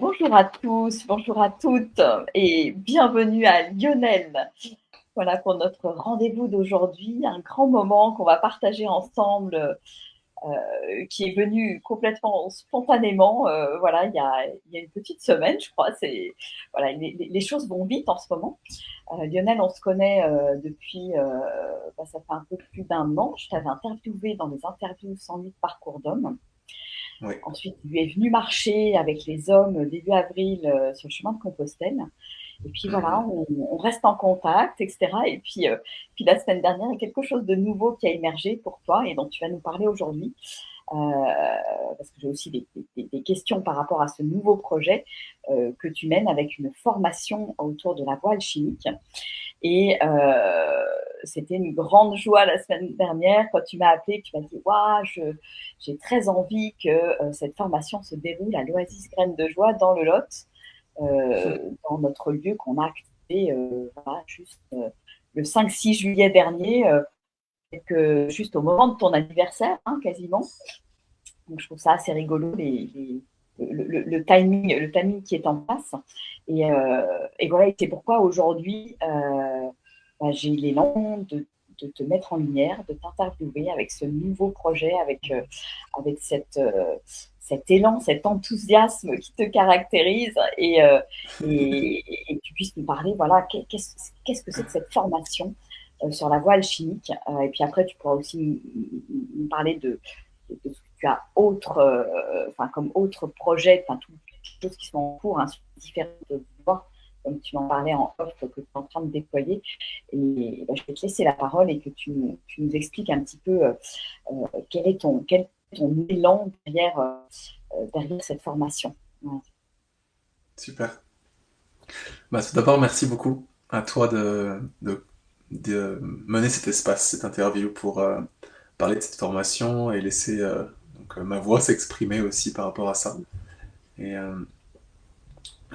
Bonjour à tous, bonjour à toutes et bienvenue à Lionel. Voilà pour notre rendez-vous d'aujourd'hui, un grand moment qu'on va partager ensemble, qui est venu complètement spontanément. Voilà, il y a une petite semaine, je crois. Voilà, les choses vont vite en ce moment. Lionel, on se connaît depuis, ça fait un peu plus d'un an. Je t'avais interviewé dans les interviews 108 parcours d'hommes. Oui. Ensuite, il est venu marcher avec les hommes début avril sur le chemin de Compostelle. Et puis voilà, Mhm. on reste en contact, etc. Et puis la semaine dernière, il y a quelque chose de nouveau qui a émergé pour toi et dont tu vas nous parler aujourd'hui. Parce que j'ai aussi des questions par rapport à ce nouveau projet que tu mènes avec une formation autour de la voile chimique. Et c'était une grande joie la semaine dernière quand tu m'as appelé, que tu m'as dit waouh, j'ai très envie que cette formation se déroule à l'Oasis Graines de Joie dans le Lot, dans notre lieu qu'on a activé voilà, juste le 5-6 juillet dernier, juste au moment de ton anniversaire, hein, quasiment. Donc je trouve ça assez rigolo, le timing qui est en place. Et voilà, et c'est pourquoi aujourd'hui, j'ai l'élan de te mettre en lumière, de t'interviewer avec ce nouveau projet, avec cet élan, cet enthousiasme qui te caractérise et que tu puisses nous parler, voilà, qu'est-ce que c'est que cette formation sur la voile chimique. Et puis après, tu pourras aussi nous parler de ce que tu as comme autre projet, toutes les choses qui sont en cours, hein, sur différentes voies, comme tu m'en parlais en off, que tu es en train de déployer. Et je vais te laisser la parole et que tu nous expliques un petit peu quel est ton élan derrière cette formation. Ouais. Super. Tout d'abord, merci beaucoup à toi de mener cet espace, cette interview pour parler de cette formation et laisser ma voix s'exprimer aussi par rapport à ça. Et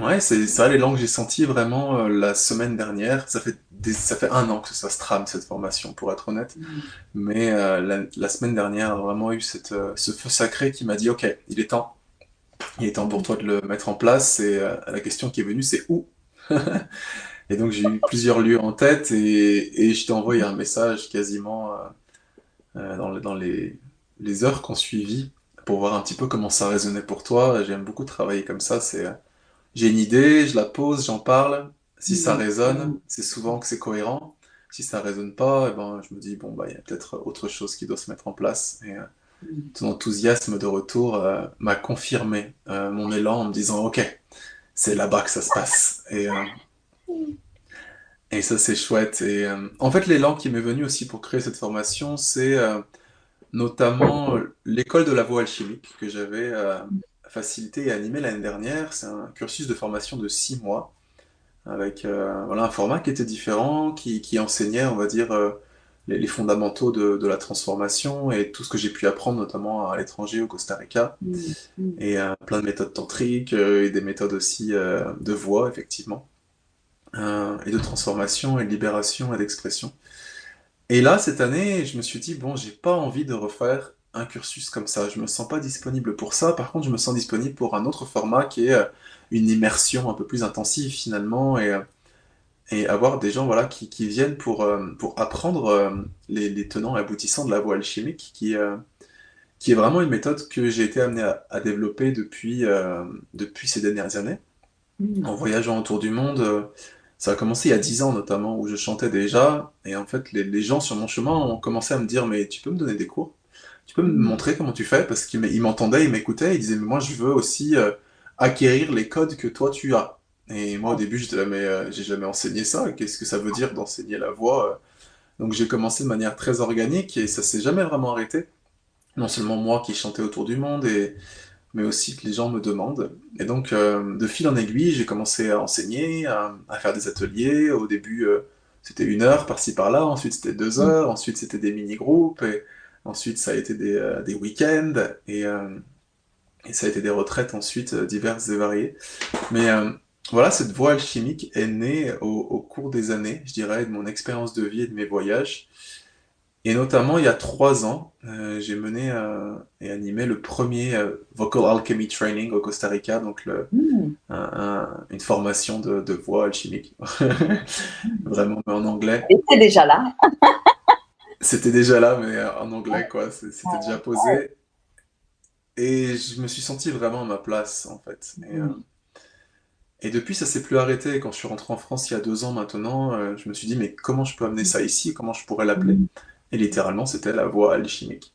ouais, c'est ça l'élan que j'ai senti vraiment la semaine dernière. Ça fait un an que ça se trame cette formation, pour être honnête. Mm. Mais la semaine dernière a vraiment eu ce feu sacré qui m'a dit, OK, il est temps. Il est temps pour Mm. toi de le mettre en place. Et la question qui est venue, c'est où? Et donc j'ai eu plusieurs lieux en tête et je t'ai envoyé un message quasiment dans les heures qu'on suivit pour voir un petit peu comment ça résonnait pour toi. J'aime beaucoup travailler comme ça. J'ai une idée, je la pose, j'en parle. Si ça Mm. résonne, Mm. c'est souvent que c'est cohérent. Si ça résonne pas, eh ben, je me dis, bon, bah, il y a peut-être autre chose qui doit se mettre en place. Et Mm. ton enthousiasme de retour m'a confirmé mon élan en me disant, OK, c'est là-bas que ça se passe. Et ça, c'est chouette. Et en fait, l'élan qui m'est venu aussi pour créer cette formation, c'est notamment l'école de la voie alchimique que j'avais facilité et animé l'année dernière. C'est un cursus de formation de 6 mois avec voilà, un format qui était différent, qui enseignait, on va dire, les fondamentaux de la transformation et tout ce que j'ai pu apprendre, notamment à l'étranger, au Costa Rica, Mm. Mm. et plein de méthodes tantriques et des méthodes aussi de voix, effectivement, et de transformation et de libération et d'expression. Et là, cette année, je me suis dit, bon, j'ai pas envie de refaire un cursus comme ça. Je me sens pas disponible pour ça. Par contre, je me sens disponible pour un autre format qui est une immersion un peu plus intensive finalement et avoir des gens voilà, qui viennent pour apprendre les tenants et aboutissants de la voie alchimique qui est vraiment une méthode que j'ai été amené à développer depuis ces dernières années Mm. en voyageant autour du monde. Ça a commencé il y a 10 ans notamment, où je chantais déjà, et en fait les gens sur mon chemin ont commencé à me dire, mais tu peux me donner des cours? Tu peux me Mm. montrer comment tu fais? Parce qu'ils m'entendaient, ils m'écoutaient, ils disaient, mais moi je veux aussi acquérir les codes que toi tu as. Et moi au Ouais. début j'étais là, mais j'ai jamais enseigné ça, qu'est-ce que ça veut dire d'enseigner la voix? Donc j'ai commencé de manière très organique, et ça s'est jamais vraiment arrêté. Non seulement moi qui chantais autour du monde, mais aussi que les gens me demandent. Et donc, de fil en aiguille, j'ai commencé à enseigner, à faire des ateliers. Au début, c'était 1 heure par-ci par-là, ensuite c'était 2 heures, ensuite c'était des mini-groupes, et ensuite ça a été des week-ends, et ça a été des retraites ensuite diverses et variées. Mais voilà, cette voie alchimique est née au cours des années, je dirais, de mon expérience de vie et de mes voyages. Et notamment, il y a 3 ans, j'ai mené et animé le premier Vocal Alchemy Training au Costa Rica, donc Hmm. une formation de voix alchimique, vraiment, mais en anglais. Et c'est déjà là. C'était déjà là, mais en anglais, quoi, c'était déjà Ouais. posé. Et je me suis senti vraiment à ma place, en fait. Hmm. Et depuis, ça s'est plus arrêté. Quand je suis rentré en France il y a 2 ans maintenant, je me suis dit, mais comment je peux amener ça ici? Comment je pourrais l'appeler? Hmm. Et littéralement, c'était la voix alchimique.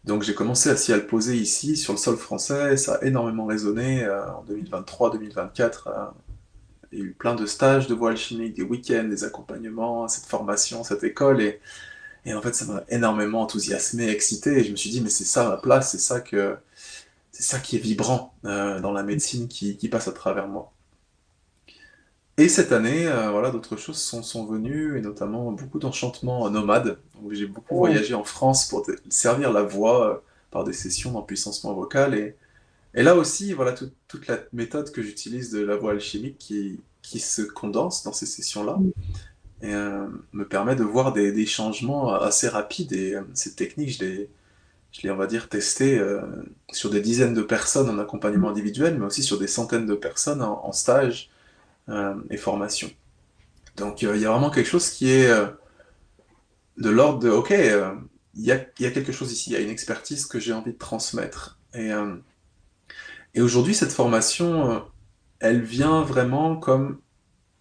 Donc j'ai commencé à le poser ici, sur le sol français, et ça a énormément résonné en 2023-2024. Il y a eu plein de stages de voix alchimique, des week-ends, des accompagnements, cette formation, cette école, et en fait ça m'a énormément enthousiasmé, excité, et je me suis dit mais c'est ça ma place, c'est ça qui est vibrant dans la médecine qui passe à travers moi. Et cette année, voilà, d'autres choses sont venues, et notamment beaucoup d'enchantements nomades, où j'ai beaucoup Hmm. voyagé en France pour servir la voix par des sessions d'empuissancement vocal, et là aussi, voilà, toute la méthode que j'utilise de la voix alchimique qui se condense dans ces sessions-là, et me permet de voir des changements assez rapides, et cette technique, on va dire, testée sur des dizaines de personnes en accompagnement individuel, mais aussi sur des centaines de personnes en stage et formation. Donc il y a vraiment quelque chose qui est de l'ordre de, ok, il y a quelque chose ici, il y a une expertise que j'ai envie de transmettre. Et aujourd'hui, cette formation, elle vient vraiment comme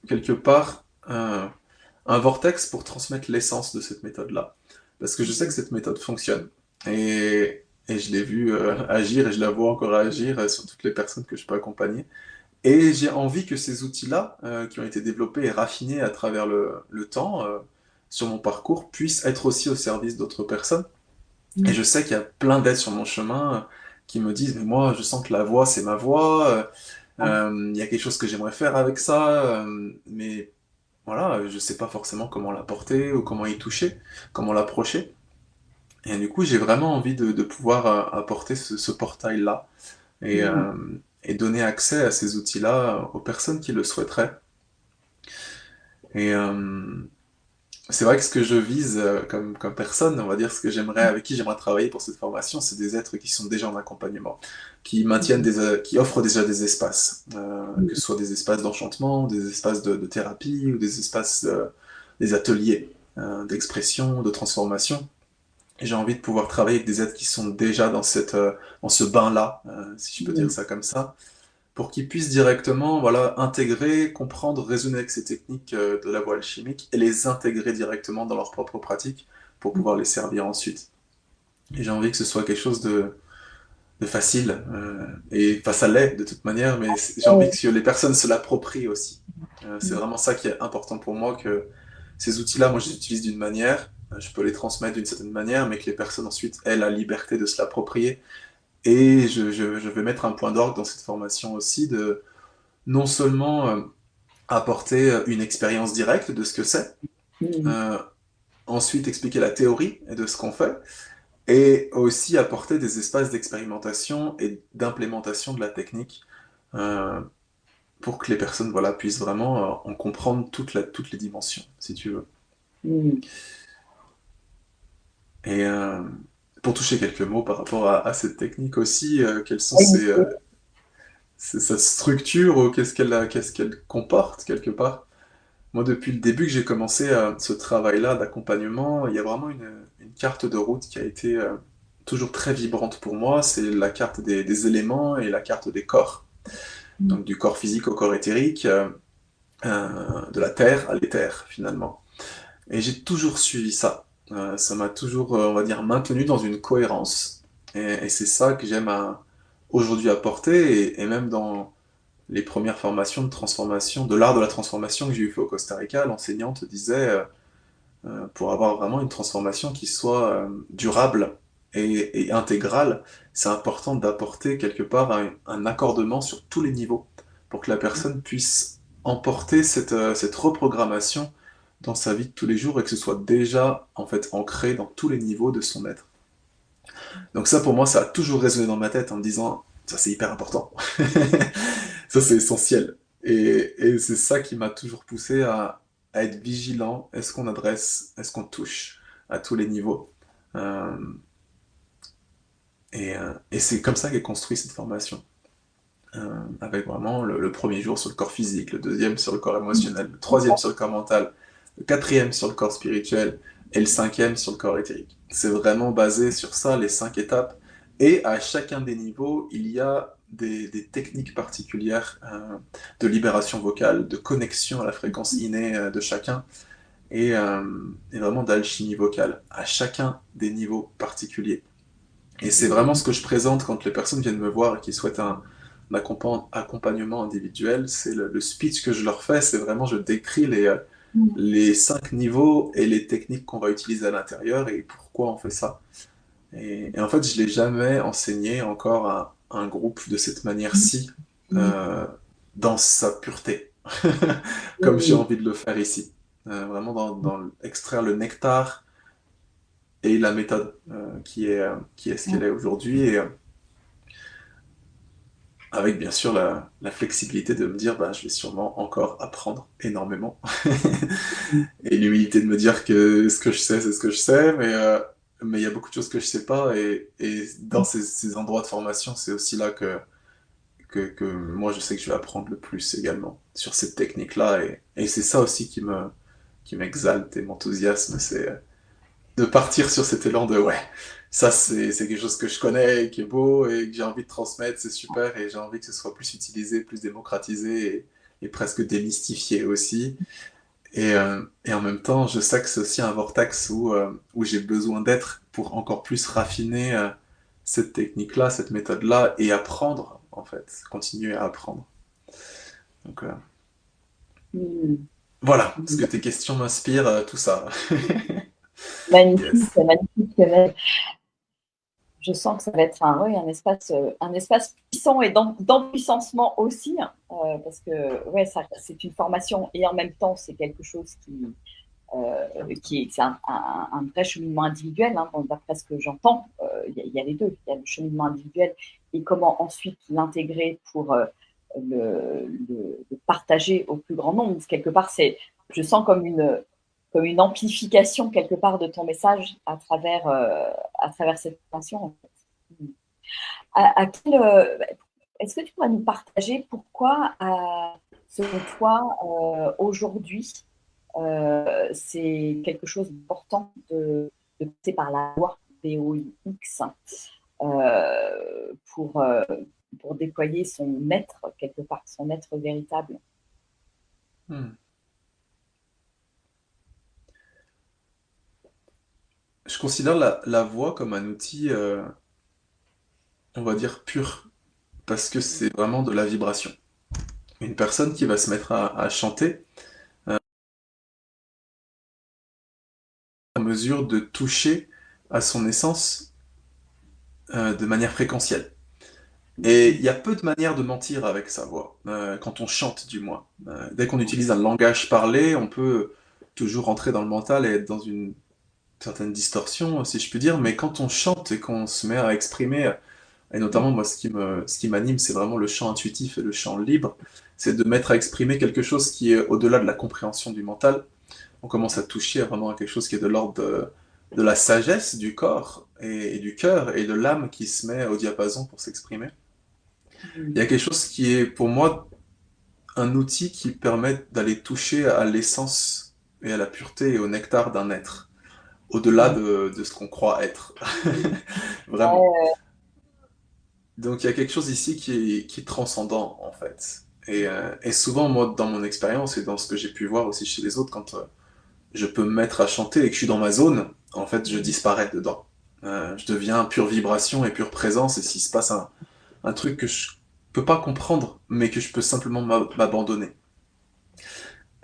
quelque part un vortex pour transmettre l'essence de cette méthode-là. Parce que je sais que cette méthode fonctionne. Et je l'ai vu agir et je la vois encore agir sur toutes les personnes que je peux accompagner. Et j'ai envie que ces outils-là, qui ont été développés et raffinés à travers le temps, sur mon parcours, puissent être aussi au service d'autres personnes. Et je sais qu'il y a plein d'aides sur mon chemin qui me disent, mais moi, je sens que la voix, c'est ma voix, il y a quelque chose que j'aimerais faire avec ça, mais voilà, je sais pas forcément comment l'apporter ou comment y toucher, comment l'approcher. Et du coup, j'ai vraiment envie de pouvoir apporter ce portail-là et, Hmm. euh, et donner accès à ces outils-là aux personnes qui le souhaiteraient. Et c'est vrai que ce que je vise comme personne, on va dire ce que j'aimerais, avec qui j'aimerais travailler pour cette formation, c'est des êtres qui sont déjà en accompagnement, qui maintiennent qui offrent déjà des espaces, que ce soit des espaces d'enchantement, des espaces de thérapie ou des espaces, des ateliers d'expression, de transformation. Et j'ai envie de pouvoir travailler avec des êtres qui sont déjà dans ce bain-là, si je peux dire Hmm. ça comme ça, pour qu'ils puissent directement, voilà, intégrer, comprendre, raisonner avec ces techniques de la voie alchimique et les intégrer directement dans leur propre pratique pour pouvoir les servir ensuite. Et j'ai envie que ce soit quelque chose de facile, et enfin ça l'est de toute manière, mais j'ai envie Hmm. que les personnes se l'approprient aussi. C'est vraiment ça qui est important pour moi, que ces outils-là, moi je les utilise d'une manière, je peux les transmettre d'une certaine manière, mais que les personnes ensuite aient la liberté de se l'approprier. Et je vais mettre un point d'orgue dans cette formation aussi de non seulement apporter une expérience directe de ce que c'est, Hmm. euh, ensuite expliquer la théorie de ce qu'on fait, et aussi apporter des espaces d'expérimentation et d'implémentation de la technique euh, pour que les personnes voilà, puissent vraiment en comprendre toutes les dimensions, si tu veux. Hmm. Et pour toucher quelques mots par rapport à cette technique aussi, quelles sont Oui. sa structure, ou qu'est-ce qu'elle comporte quelque part. Moi, depuis le début que j'ai commencé ce travail-là d'accompagnement, il y a vraiment une carte de route qui a été toujours très vibrante pour moi. C'est la carte des éléments et la carte des corps. Donc du corps physique au corps éthérique, de la terre à l'éther finalement. Et j'ai toujours suivi ça. Ça m'a toujours, on va dire, maintenu dans une cohérence. Et c'est ça que j'aime aujourd'hui apporter, et même dans les premières formations de transformation, de l'art de la transformation que j'ai eu fait au Costa Rica, l'enseignante disait, pour avoir vraiment une transformation qui soit durable et intégrale, c'est important d'apporter quelque part un accordement sur tous les niveaux pour que la personne puisse emporter cette reprogrammation dans sa vie de tous les jours et que ce soit déjà en fait ancré dans tous les niveaux de son être. Donc ça pour moi ça a toujours résonné dans ma tête en me disant ça c'est hyper important, ça c'est essentiel. Et c'est ça qui m'a toujours poussé à à être vigilant. Est-ce qu'on adresse, est-ce qu'on touche à tous les niveaux? Euh, et c'est comme ça qu'est construite cette formation. Avec vraiment le premier jour sur le corps physique, le deuxième sur le corps émotionnel, le troisième sur le corps mental, le quatrième sur le corps spirituel et le cinquième sur le corps éthérique. C'est vraiment basé sur ça, les 5 étapes. Et à chacun des niveaux, il y a des techniques particulières de libération vocale, de connexion à la fréquence innée de chacun et vraiment d'alchimie vocale à chacun des niveaux particuliers. Et c'est vraiment ce que je présente quand les personnes viennent me voir et qui souhaitent un accompagnement individuel. C'est le speech que je leur fais, c'est vraiment, je décris les 5 niveaux et les techniques qu'on va utiliser à l'intérieur et pourquoi on fait ça. Et en fait, je ne l'ai jamais enseigné encore à un groupe de cette manière-ci, euh, dans sa pureté, comme j'ai envie de le faire ici. Vraiment extraire le nectar et la méthode qui est ce qu'elle est aujourd'hui. Et avec bien sûr la flexibilité de me dire, bah, je vais sûrement encore apprendre énormément. Et l'humilité de me dire que ce que je sais, c'est ce que je sais, mais il y a beaucoup de choses que je sais pas. Et dans ces endroits de formation, c'est aussi là que moi, je sais que je vais apprendre le plus également sur cette technique-là. Et c'est ça aussi qui m'exalte et m'enthousiasme, c'est de partir sur cet élan de ouais, ça c'est quelque chose que je connais, et qui est beau et que j'ai envie de transmettre, c'est super et j'ai envie que ce soit plus utilisé, plus démocratisé et presque démystifié aussi. Et en même temps, je sais que c'est aussi un vortex où j'ai besoin d'être pour encore plus raffiner cette technique-là, cette méthode-là et apprendre en fait, continuer à apprendre. Donc voilà, parce que tes questions m'inspirent tout ça. Magnifique, Yes. magnifique. Je sens que ça va être un espace puissant et d'empuissancement aussi, parce que ouais, c'est une formation et en même temps, c'est quelque chose qui est un vrai cheminement individuel, hein, d'après ce que j'entends. Il y a les deux, il y a le cheminement individuel et comment ensuite l'intégrer pour le partager au plus grand nombre. Quelque part, je sens comme une amplification quelque part de ton message à travers cette formation. En fait. Est-ce que tu pourrais nous partager pourquoi, selon toi, aujourd'hui, c'est quelque chose d'important de passer par la loi VOIX pour déployer son être, quelque part, son être véritable? Hmm. Je considère la voix comme un outil, on va dire, pur, parce que c'est vraiment de la vibration. Une personne qui va se mettre à chanter en mesure de toucher à son essence de manière fréquentielle. Et il y a peu de manières de mentir avec sa voix, quand on chante du moins. Dès qu'on utilise un langage parlé, on peut toujours rentrer dans le mental et être dans une certaine distorsion, si je puis dire, mais quand on chante et qu'on se met à exprimer, et notamment moi ce qui m'anime, c'est vraiment le chant intuitif et le chant libre, c'est de mettre à exprimer quelque chose qui est au-delà de la compréhension du mental. On commence à toucher vraiment à quelque chose qui est de l'ordre de la sagesse du corps et du cœur et de l'âme qui se met au diapason pour s'exprimer. Il y a quelque chose qui est pour moi un outil qui permet d'aller toucher à l'essence et à la pureté et au nectar d'un être, au-delà de ce qu'on croit être. Vraiment. Donc il y a quelque chose ici qui est transcendant en fait. Et souvent, moi, dans mon expérience et dans ce que j'ai pu voir aussi chez les autres, quand je peux me mettre à chanter et que je suis dans ma zone, en fait, je disparais dedans. Je deviens pure vibration et pure présence, et s'il se passe un truc que je peux pas comprendre, mais que je peux simplement m'abandonner.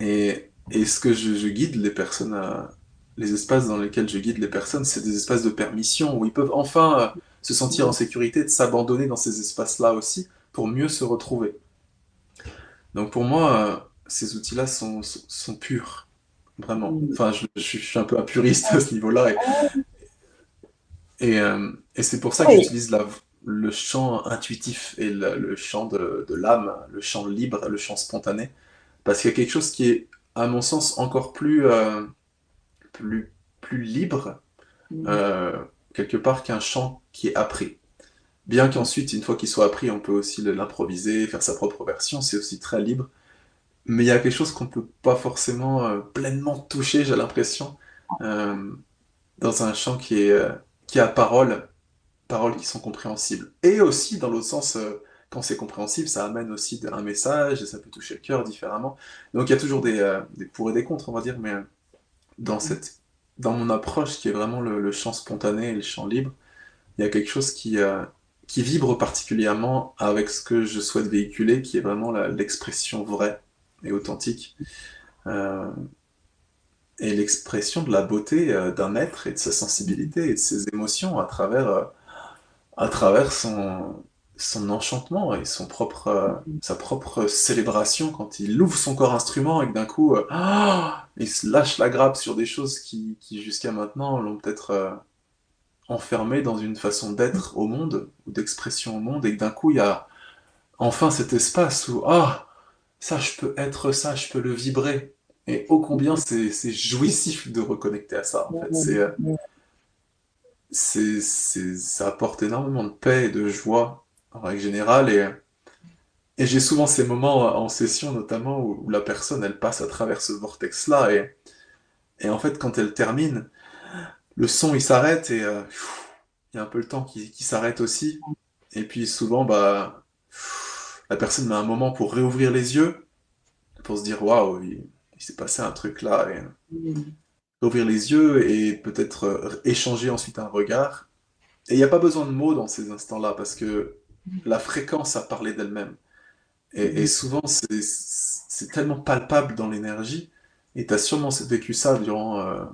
Et ce que je guide les personnes les espaces dans lesquels je guide les personnes, c'est des espaces de permission où ils peuvent enfin se sentir en sécurité, de s'abandonner dans ces espaces-là aussi pour mieux se retrouver. Donc pour moi, ces outils-là sont purs, vraiment. Enfin, je suis un peu un puriste à ce niveau-là, et c'est pour ça que Oui, j'utilise le chant intuitif et le chant de l'âme, le chant libre, le chant spontané, parce qu'il y a quelque chose qui est à mon sens, encore plus, plus libre, Mhm. euh, quelque part, qu'un chant qui est appris. Bien qu'ensuite, une fois qu'il soit appris, on peut aussi l'improviser, faire sa propre version, c'est aussi très libre. Mais il y a quelque chose qu'on peut pas forcément pleinement toucher, j'ai l'impression, euh, dans un chant qui a parole, paroles qui sont compréhensibles. Et aussi, dans l'autre sens, quand c'est compréhensible, ça amène aussi un message et ça peut toucher le cœur différemment. Donc il y a toujours des pour et des contre, on va dire, mais dans dans mon approche qui est vraiment le chant spontané et le chant libre, il y a quelque chose qui vibre particulièrement avec ce que je souhaite véhiculer, qui est vraiment l'expression vraie et authentique, euh, et l'expression de la beauté d'un être et de sa sensibilité et de ses émotions à travers son enchantement et sa propre célébration quand il ouvre son corps instrument et que d'un coup, il se lâche la grappe sur des choses qui jusqu'à maintenant l'ont peut-être enfermé dans une façon d'être au monde ou d'expression au monde et que d'un coup, il y a enfin cet espace où, ça je peux être ça, je peux le vibrer. Et ô combien c'est jouissif de reconnecter à ça, en fait. Mhm. Ça apporte énormément de paix et de joie, en règle générale. Et j'ai souvent ces moments en session, notamment, où la personne, elle passe à travers ce vortex-là. Et en fait, quand elle termine, le son, il s'arrête et il y a un peu le temps qui s'arrête aussi. Et puis souvent, bah, la personne met un moment pour réouvrir les yeux, pour se dire, waouh, il s'est passé un truc là. Et Mhm. ouvrir les yeux et peut-être échanger ensuite un regard. Et il n'y a pas besoin de mots dans ces instants-là, parce que la fréquence a parlé d'elle-même. Et Mhm. souvent, c'est tellement palpable dans l'énergie. Et tu as sûrement vécu ça durant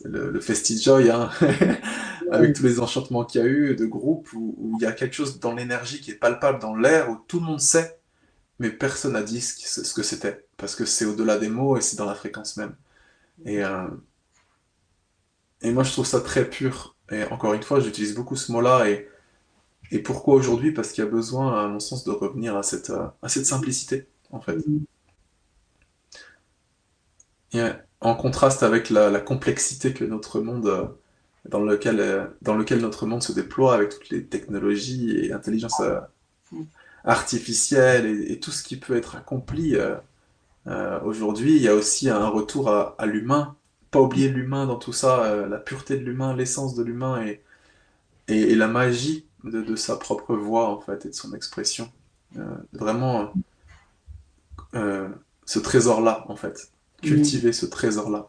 le FestiJoy, hein, avec tous les enchantements qu'il y a eu de groupe, où il y a quelque chose dans l'énergie qui est palpable dans l'air, où tout le monde sait, mais personne n'a dit ce que c'était. Parce que c'est au-delà des mots et c'est dans la fréquence même. Et, euh, et moi, je trouve ça très pur. Et encore une fois, j'utilise beaucoup ce mot-là. Et pourquoi aujourd'hui? Parce qu'il y a besoin, à mon sens, de revenir à cette simplicité, en fait. Mhm. Et, en contraste avec la complexité que notre monde, dans lequel notre monde se déploie avec toutes les technologies et intelligence artificielle et tout ce qui peut être accompli aujourd'hui, il y a aussi un retour à l'humain. Pas oublier l'humain dans tout ça, la pureté de l'humain, l'essence de l'humain et la magie de sa propre voix, en fait, et de son expression. Vraiment, ce trésor-là, en fait. Mhm. Cultiver ce trésor-là.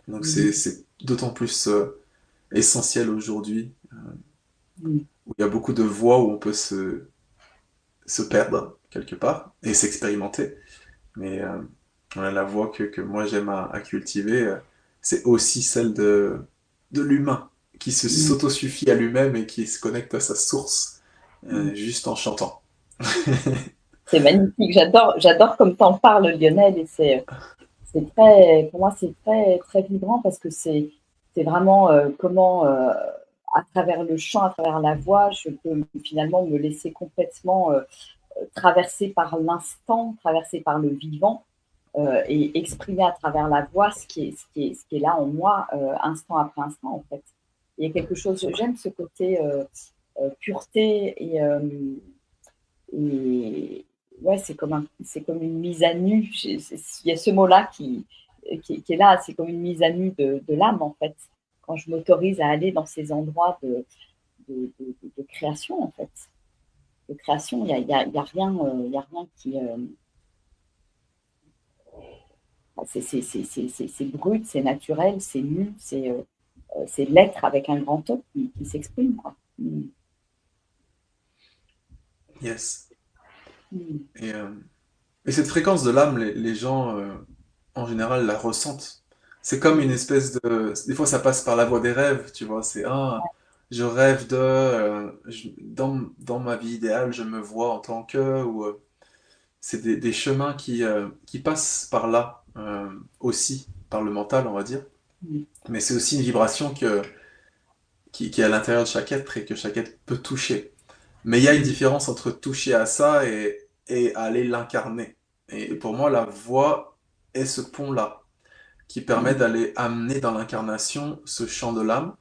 Donc Mhm. c'est d'autant plus essentiel aujourd'hui, Mhm. où il y a beaucoup de voies où on peut se perdre quelque part et s'expérimenter. Mais voilà, la voie que moi j'aime à cultiver, c'est aussi celle de l'humain, qui Mhm. s'autosuffit à lui-même et qui se connecte à sa source, Mhm. juste en chantant. C'est magnifique, j'adore comme tu en parles, Lionel, et c'est très, pour moi, c'est très, très vibrant parce que c'est vraiment comment, à travers le chant, à travers la voix, je peux finalement me laisser complètement traverser par l'instant, traverser par le vivant et exprimer à travers la voix ce qui est là en moi, instant après instant, en fait. Il y a quelque chose, j'aime ce côté pureté et ouais, c'est comme une mise à nu. Il y a ce mot-là qui est là, c'est comme une mise à nu de l'âme, en fait, quand je m'autorise à aller dans ces endroits de création, en fait. De création, il y a rien, il y a rien qui. C'est brut, c'est naturel, c'est nu, c'est l'être avec un grand E qui s'exprime, quoi. Mm. Yes. Mm. Et, euh, et cette fréquence de l'âme, les gens, en général, la ressentent. C'est comme une espèce de... Des fois, ça passe par la voie des rêves, tu vois. C'est, je rêve de... dans ma vie idéale, je me vois en tant que... Ou, c'est des chemins qui passent par là, aussi, par le mental, on va dire. Mm. Mais c'est aussi une vibration qui est à l'intérieur de chaque être et que chaque être peut toucher. Mais il y a une Mm. différence entre toucher à ça et aller l'incarner. Et pour moi, la voix est ce pont-là, qui permet d'aller amener dans l'incarnation ce chant de l'âme,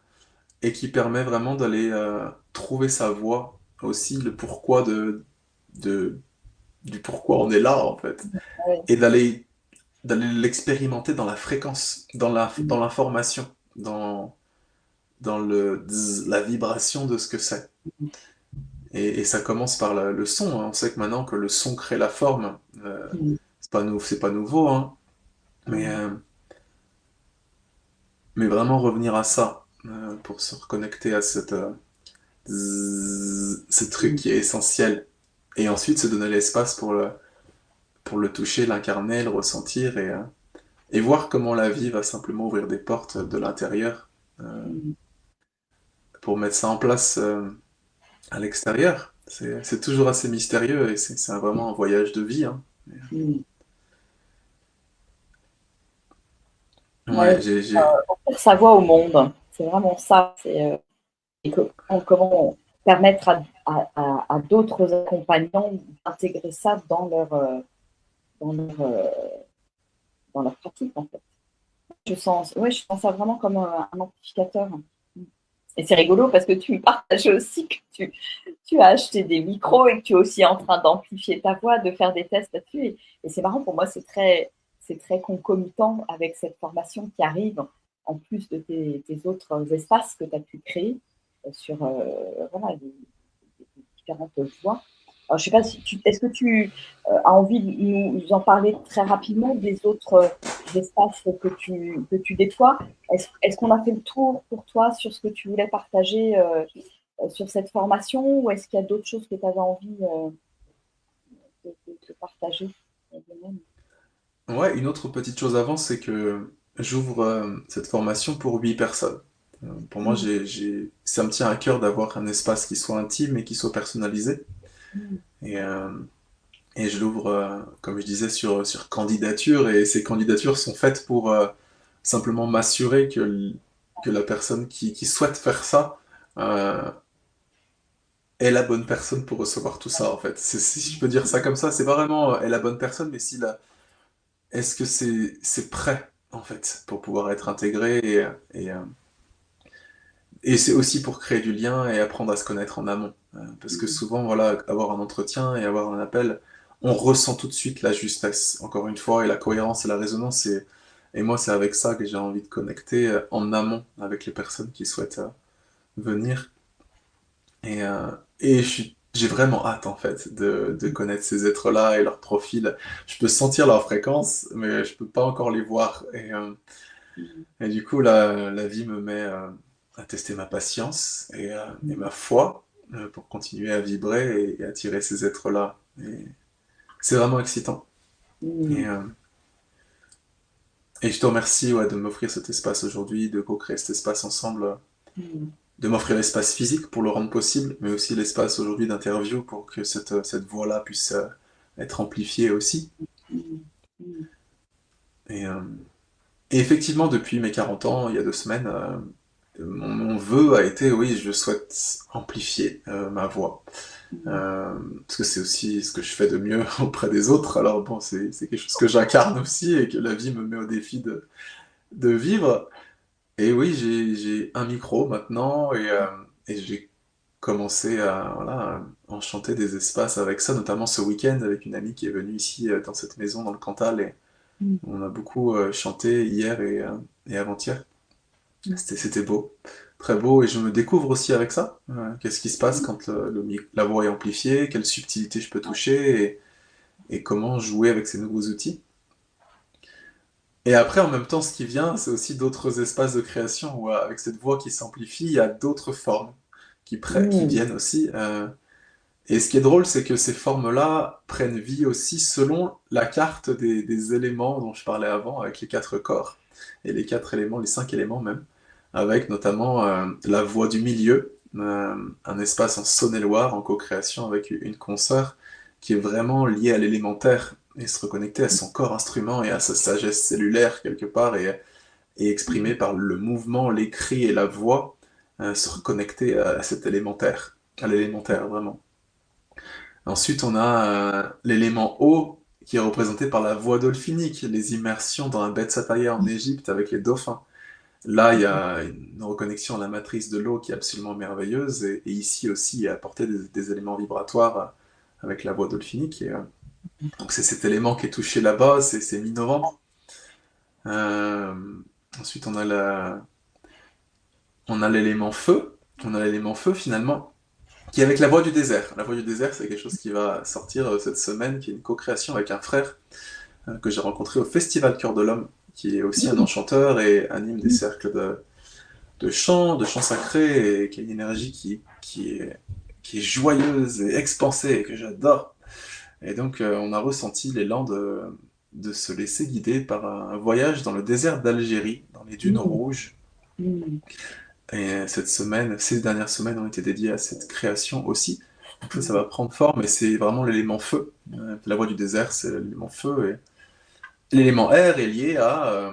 et qui permet vraiment d'aller trouver sa voie aussi, le pourquoi de, du pourquoi on est là, en fait, Ouais. et d'aller l'expérimenter dans la fréquence, dans l'information, dans la vibration de ce que c'est. Et ça commence par le son, hein. On sait que maintenant que le son crée la forme, c'est pas nouveau, hein. Mais, euh, mais vraiment revenir à ça, pour se reconnecter à ce truc qui est essentiel. Et ensuite se donner l'espace pour le toucher, l'incarner, le ressentir et voir comment la vie va simplement ouvrir des portes de l'intérieur, euh, pour mettre ça en place, à l'extérieur. C'est toujours assez mystérieux et c'est vraiment un voyage de vie, hein. Ouais, Ouais, j'ai... offrir sa voix au monde, c'est vraiment ça. Et comment permettre à d'autres accompagnants d'intégrer ça dans leur, euh, dans leur pratique, en fait. Je sens ça vraiment comme un amplificateur. Et c'est rigolo parce que tu me partageais aussi que tu as acheté des micros et que tu es aussi en train d'amplifier ta voix, de faire des tests là-dessus. Et c'est marrant, pour moi, c'est très concomitant avec cette formation qui arrive, en plus de tes autres espaces que tu as pu créer sur voilà, les différentes voix. Alors, je sais pas si est-ce que tu as envie de nous en parler très rapidement des autres espaces que tu déploies. Est-ce qu'on a fait le tour pour toi sur ce que tu voulais partager sur cette formation ou est-ce qu'il y a d'autres choses que tu avais envie de partager Ouais, une autre petite chose avant, c'est que j'ouvre cette formation pour 8 personnes. Pour moi, Mm, ça me tient à cœur d'avoir un espace qui soit intime et qui soit personnalisé. mm, Et, euh, et je l'ouvre, comme je disais, sur candidature. Et ces candidatures sont faites pour simplement m'assurer que la personne qui souhaite faire ça euh, est la bonne personne pour recevoir tout ça, en fait. Si je peux dire ça comme ça, c'est pas vraiment est la bonne personne, mais si est-ce que c'est prêt, en fait, pour pouvoir être intégré et, euh, et c'est aussi pour créer du lien et apprendre à se connaître en amont. Parce que souvent, voilà, avoir un entretien et avoir un appel, on ressent tout de suite la justesse, encore une fois, et la cohérence et la résonance. Et moi, c'est avec ça que j'ai envie de connecter en amont avec les personnes qui souhaitent venir. Et, euh, et j'ai vraiment hâte, en fait, de connaître ces êtres-là et leur profil. Je peux sentir leur fréquence, mais je peux pas encore les voir. Et du coup, la vie me met à tester ma patience et ma foi pour continuer à vibrer et attirer ces êtres-là. Et c'est vraiment excitant. Et, mm, euh, et je te remercie, ouais, de m'offrir cet espace aujourd'hui, de co-créer cet espace ensemble, mm, de m'offrir l'espace physique pour le rendre possible, mais aussi l'espace aujourd'hui d'interview pour que cette voix-là puisse être amplifiée aussi. mm, mm, Et, euh, et effectivement, depuis mes 40 ans, il y a 2 semaines, mon vœu a été, oui, je souhaite amplifier ma voix. mm, Euh, Parce que c'est aussi ce que je fais de mieux auprès des autres. Alors bon, c'est quelque chose que j'incarne aussi et que la vie me met au défi de vivre. Et oui, j'ai un micro maintenant et j'ai commencé à, voilà, à enchanter des espaces avec ça, notamment ce week-end avec une amie qui est venue ici dans cette maison dans le Cantal et mm, on a beaucoup chanté hier et avant-hier. C'était beau, très beau, et je me découvre aussi avec ça. Qu'est-ce qui se passe quand la voix est amplifiée, quelle subtilité je peux toucher, et comment jouer avec ces nouveaux outils. Et après, en même temps, ce qui vient, c'est aussi d'autres espaces de création où, avec cette voix qui s'amplifie, il y a d'autres formes qui mm, viennent aussi. Et ce qui est drôle, c'est que ces formes-là prennent vie aussi selon la carte des éléments dont je parlais avant, avec les 4 corps, et les 4 éléments, les 5 éléments même, avec notamment la voix du milieu, un espace en Saône-et-Loire, en co-création avec une consoeur, qui est vraiment liée à l'élémentaire, et se reconnecter à son corps instrument et à sa sagesse cellulaire quelque part, et exprimée par le mouvement, l'écrit et la voix, se reconnecter à cet élémentaire, à l'élémentaire vraiment. Ensuite, on a l'élément eau qui est représenté par la voie dolphinique, les immersions dans un bed Pattaya en Égypte avec les dauphins. Là, il y a une reconnexion à la matrice de l'eau qui est absolument merveilleuse, et ici aussi, il y a apporté des éléments vibratoires avec la voie dolphinique. Donc c'est cet élément qui est touché là-bas, c'est mi-novembre. Euh, Ensuite, on a l'élément feu. On a l'élément feu finalement, qui est avec la voie du désert. La voie du désert, c'est quelque chose qui va sortir cette semaine, qui est une co-création avec un frère que j'ai rencontré au Festival Cœur de l'Homme, qui est aussi un enchanteur et anime des cercles de chants sacrés, et qui a une énergie qui est joyeuse et expansée, et que j'adore. Et donc, on a ressenti l'élan de se laisser guider par un voyage dans le désert d'Algérie, dans les dunes Mm, rouges. mm, Et cette semaine, ces dernières semaines ont été dédiées à cette création aussi. Donc ça mm, va prendre forme, et c'est vraiment l'élément feu. La voie du désert, c'est l'élément feu, et l'élément air est lié à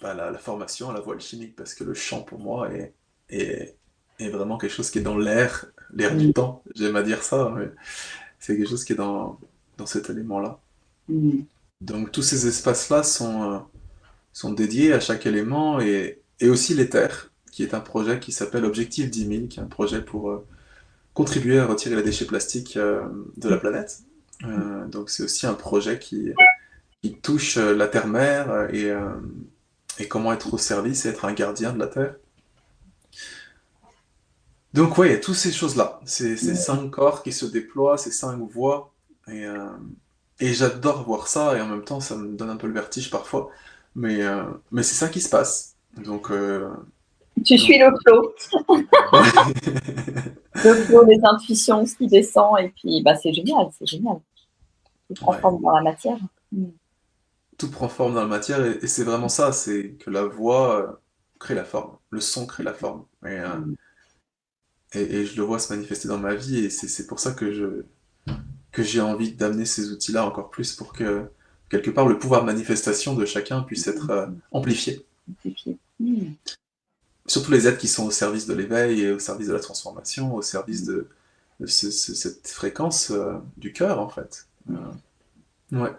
la formation à la voie alchimique, parce que le chant, pour moi, est, est vraiment quelque chose qui est dans l'air du mm, temps. J'aime à dire ça, mais c'est quelque chose qui est dans cet élément-là. mm. Donc tous ces espaces-là sont dédiés à chaque élément, et aussi l'éther, qui est un projet qui s'appelle Objectif 10 000, qui est un projet pour contribuer à retirer les déchets plastiques de la planète. Donc c'est aussi un projet qui touche la terre-mère, et comment être au service et être un gardien de la terre. Donc ouais, il y a toutes ces choses-là, ces cinq corps qui se déploient, ces cinq voies, et, euh, et j'adore voir ça, et en même temps ça me donne un peu le vertige parfois, mais c'est ça qui se passe. Donc, Tu suis donc le flow, ouais. les intuitions, ce qui descend, et puis bah, c'est génial, c'est génial. Tu prends Ouais. forme dans la matière. Mm. Tout prend forme dans la matière, et c'est vraiment ça, c'est que la voix crée la forme, le son crée la forme. Mm. Et je le vois se manifester dans ma vie, et c'est pour ça que j'ai envie d'amener ces outils-là encore plus, pour que, quelque part, le pouvoir de manifestation de chacun puisse être amplifié. Et puis, mm. Surtout les êtres qui sont au service de l'éveil et au service de la transformation, au service de cette fréquence du cœur, en fait. Ouais.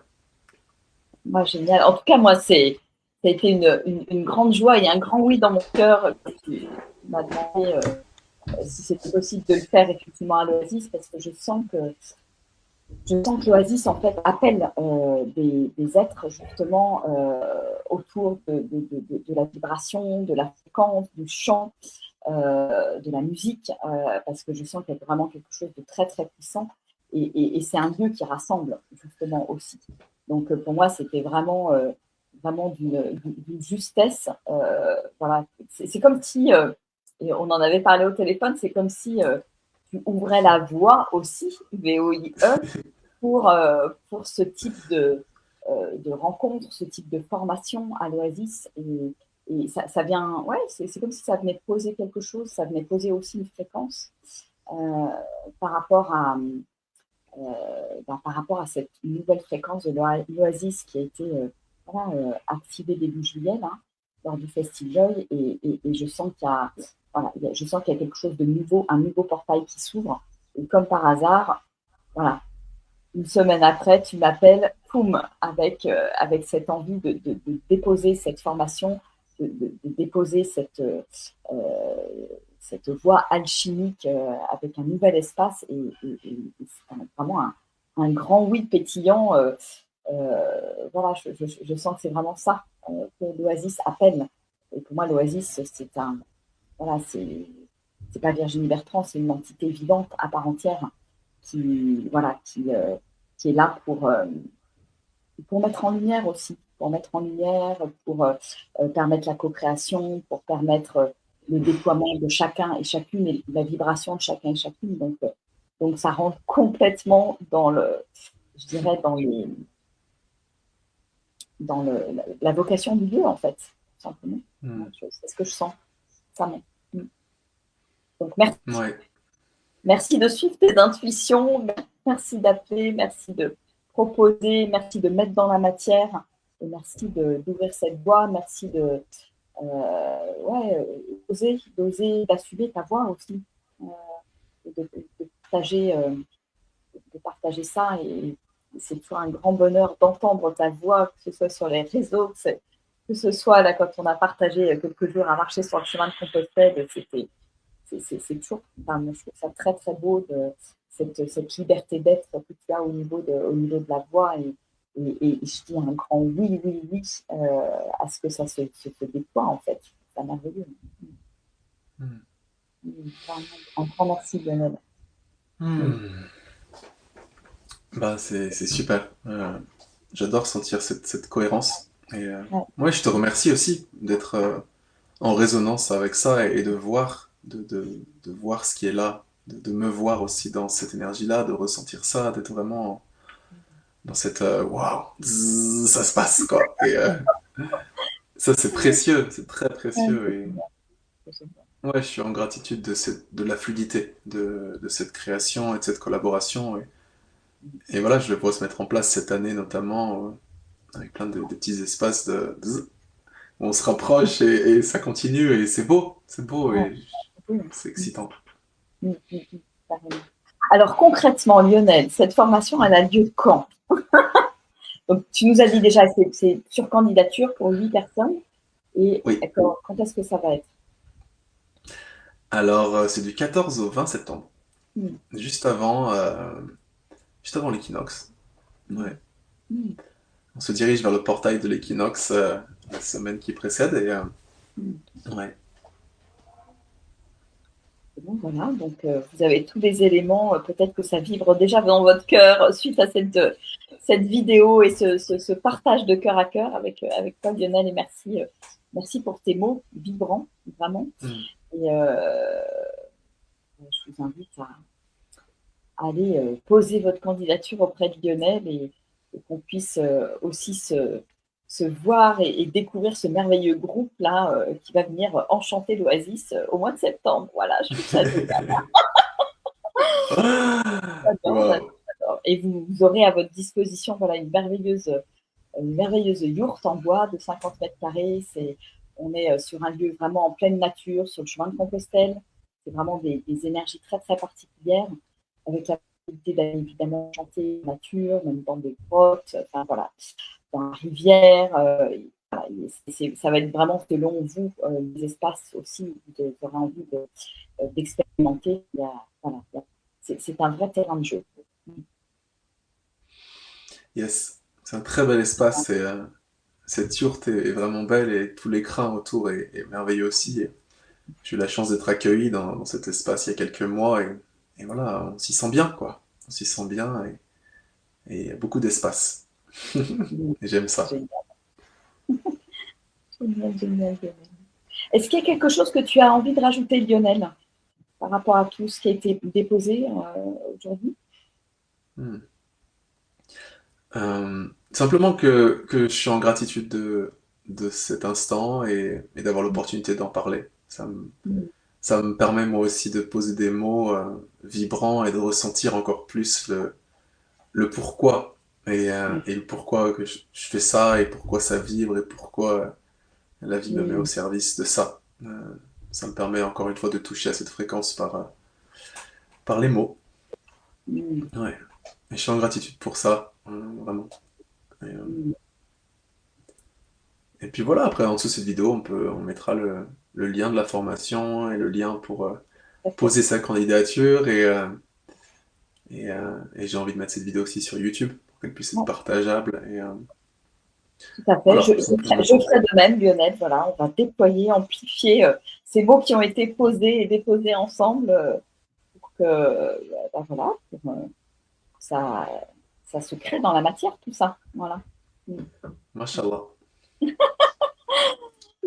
Moi, génial. En tout cas, moi, ça a été une grande joie et un grand oui dans mon cœur. Tu m'as demandé si c'était possible de le faire effectivement à l'Oasis, parce que je sens que l'Oasis en fait appelle des êtres justement autour de la vibration, de la fréquence, du chant, de la musique, parce que je sens qu'il y a vraiment quelque chose de très très puissant, et c'est un lieu qui rassemble justement aussi. Donc pour moi c'était vraiment d'une justesse. Voilà, c'est comme si, et on en avait parlé au téléphone, c'est comme si tu ouvrais la voie aussi, VOIE, pour ce type de rencontre, ce type de formation à l'Oasis. Et ça vient, ouais, c'est comme si ça venait poser quelque chose, ça venait poser aussi une fréquence euh, par, rapport à, par rapport à cette nouvelle fréquence de l'Oasis qui a été activée début juillet là, lors du Festival. Et je sens je sens qu'il y a quelque chose de nouveau, un nouveau portail qui s'ouvre. Et comme par hasard, voilà, une semaine après, tu m'appelles, poum, avec cette envie de déposer cette formation, de déposer cette voie alchimique avec un nouvel espace. Et c'est vraiment un grand oui pétillant. Voilà, je sens que c'est vraiment ça que l'Oasis appelle. Et pour moi, l'Oasis, voilà, c'est pas Virginie Bertrand, c'est une entité vivante à part entière qui est là pour mettre en lumière aussi, pour mettre en lumière, pour permettre la co-création, pour permettre le déploiement de chacun et chacune et la vibration de chacun et chacune. Donc ça rentre complètement je dirais, la vocation du lieu, en fait, tout simplement. Mm. C'est ce que je sens. Ça m'est. Donc merci. Ouais. Merci de suivre tes intuitions, merci d'appeler, merci de proposer, merci de mettre dans la matière, et merci d'ouvrir cette voie, merci d'oser, d'assumer ta voix aussi, de partager ça. c'est toujours un grand bonheur d'entendre ta voix, que ce soit sur les réseaux, que ce soit là quand on a partagé quelques jours à marcher sur le chemin de Compostelle, c'est toujours, enfin, je trouve ça très très beau cette liberté d'être que tu as au niveau de la voix et je dis un grand oui, oui, oui à ce que ça se déploie en fait. C'est merveilleux. Vraiment, un grand merci Lionel. Bah, c'est super. J'adore sentir cette cohérence. Et Ouais. ouais, je te remercie aussi d'être en résonance avec ça et de voir, de voir ce qui est là, de me voir aussi dans cette énergie-là, de ressentir ça, d'être vraiment dans cette waouh, zzz, ça se passe quoi. Et ça, c'est précieux, c'est très Ouais, précieux. Et c'est génial. ouais, je suis en gratitude de la fluidité de cette création et de cette collaboration. Et voilà, je le vois se mettre en place cette année notamment, avec plein de petits espaces où on se rapproche et ça continue et c'est beau Ouais, et oui. c'est excitant. Carrément. Alors concrètement, Lionel, cette formation, elle a lieu quand? Donc, tu nous as dit déjà, c'est sur candidature pour 8 personnes. Et Oui, quand est-ce que ça va être? alors c'est du 14 au 20 septembre, Mm, juste avant, juste avant l'équinoxe. mm, Ouais. mm, On se dirige vers le portail de l'équinoxe la semaine qui précède et mm. ouais. Bon, voilà, donc vous avez tous les éléments, peut-être que ça vibre déjà dans votre cœur suite à cette vidéo et ce partage de cœur à cœur avec toi, Lionel, et merci, merci pour tes mots vibrants, vraiment. Mm. Et je vous invite à aller poser votre candidature auprès de Lionel et qu'on puisse aussi se voir et découvrir ce merveilleux groupe-là qui va venir enchanter l'Oasis au mois de septembre. Voilà, je trouve ça génial. J'adore, j'adore, Wow. j'adore. Et vous aurez à votre disposition voilà, une merveilleuse yourte en bois de 50 mètres carrés. On est sur un lieu vraiment en pleine nature, sur le chemin de Compostelle. C'est vraiment des énergies très, très particulières, avec la possibilité d'aller évidemment chanter la nature, même dans des grottes, enfin voilà, dans la rivière. Voilà, ça va être vraiment selon vous, les espaces aussi que vous aurez envie d'expérimenter. Voilà, c'est un vrai terrain de jeu. Yes, c'est un très bel espace et cette yourte est vraiment belle et tout l'écrin autour est merveilleux aussi. Et j'ai eu la chance d'être accueilli dans cet espace il y a quelques mois et voilà, on s'y sent bien quoi. On s'y sent bien et il y a beaucoup d'espace. Et j'aime ça. Génial, génial, génial, génial. Est-ce qu'il y a quelque chose que tu as envie de rajouter, Lionel, par rapport à tout ce qui a été déposé aujourd'hui? Hmm. Simplement que je suis en gratitude de cet instant et d'avoir l'opportunité d'en parler. Ça me permet moi aussi de poser des mots vibrants et de ressentir encore plus le pourquoi et le pourquoi que je fais ça et pourquoi ça vibre et pourquoi la vie me met au service de ça. Ça me permet encore une fois de toucher à cette fréquence par les mots. Ouais. Et je suis en gratitude pour ça, vraiment. Et, et puis voilà, après en dessous de cette vidéo, on mettra le lien de la formation et le lien pour poser sa candidature et j'ai envie de mettre cette vidéo aussi sur YouTube pour qu'elle puisse être partageable. Et Tout à fait. voilà, Je simplement. ferai de même, Lionel. Voilà, on va déployer, amplifier ces mots qui ont été posés et déposés ensemble pour que, voilà, pour, que ça se crée dans la matière, tout ça. Voilà. Mashallah.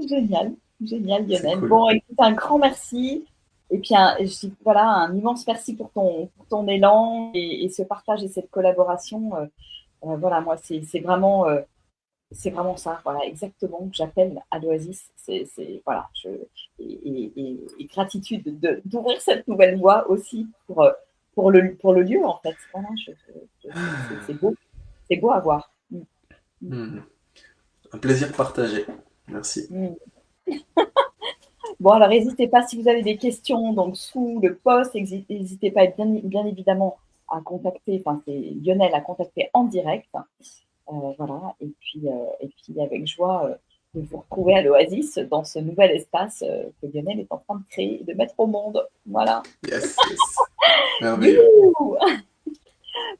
Génial, génial, C'est Lionel. cool. Bon, écoute, un grand merci. Et puis, voilà, un immense merci pour ton élan et ce partage et cette collaboration. Voilà, moi, c'est vraiment ça, voilà, exactement que j'appelle à l'Oasis. Voilà, et gratitude d'ouvrir cette nouvelle voie aussi pour le lieu, en fait. Voilà, c'est beau à voir. Hmm. Un plaisir partagé. Merci. Mm. Bon, alors n'hésitez pas si vous avez des questions donc sous le post, n'hésitez pas bien évidemment a contacté, enfin c'est Lionel a contacté en direct. Voilà, et puis avec joie de vous retrouver à l'Oasis dans ce nouvel espace que Lionel est en train de créer et de mettre au monde. Voilà. Yes, yes. Merveilleux. Youhou.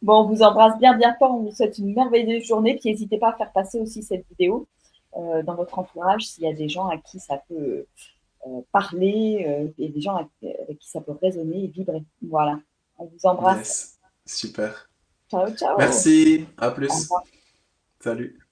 Bon, on vous embrasse bien, bien fort. On vous souhaite une merveilleuse journée. Puis n'hésitez pas à faire passer aussi cette vidéo dans votre entourage s'il y a des gens à qui ça peut parler et des gens avec qui ça peut résonner et vibrer. Voilà. On vous embrasse. Yes. Super. Ciao, ciao. Merci. À Au plus. revoir. Salut.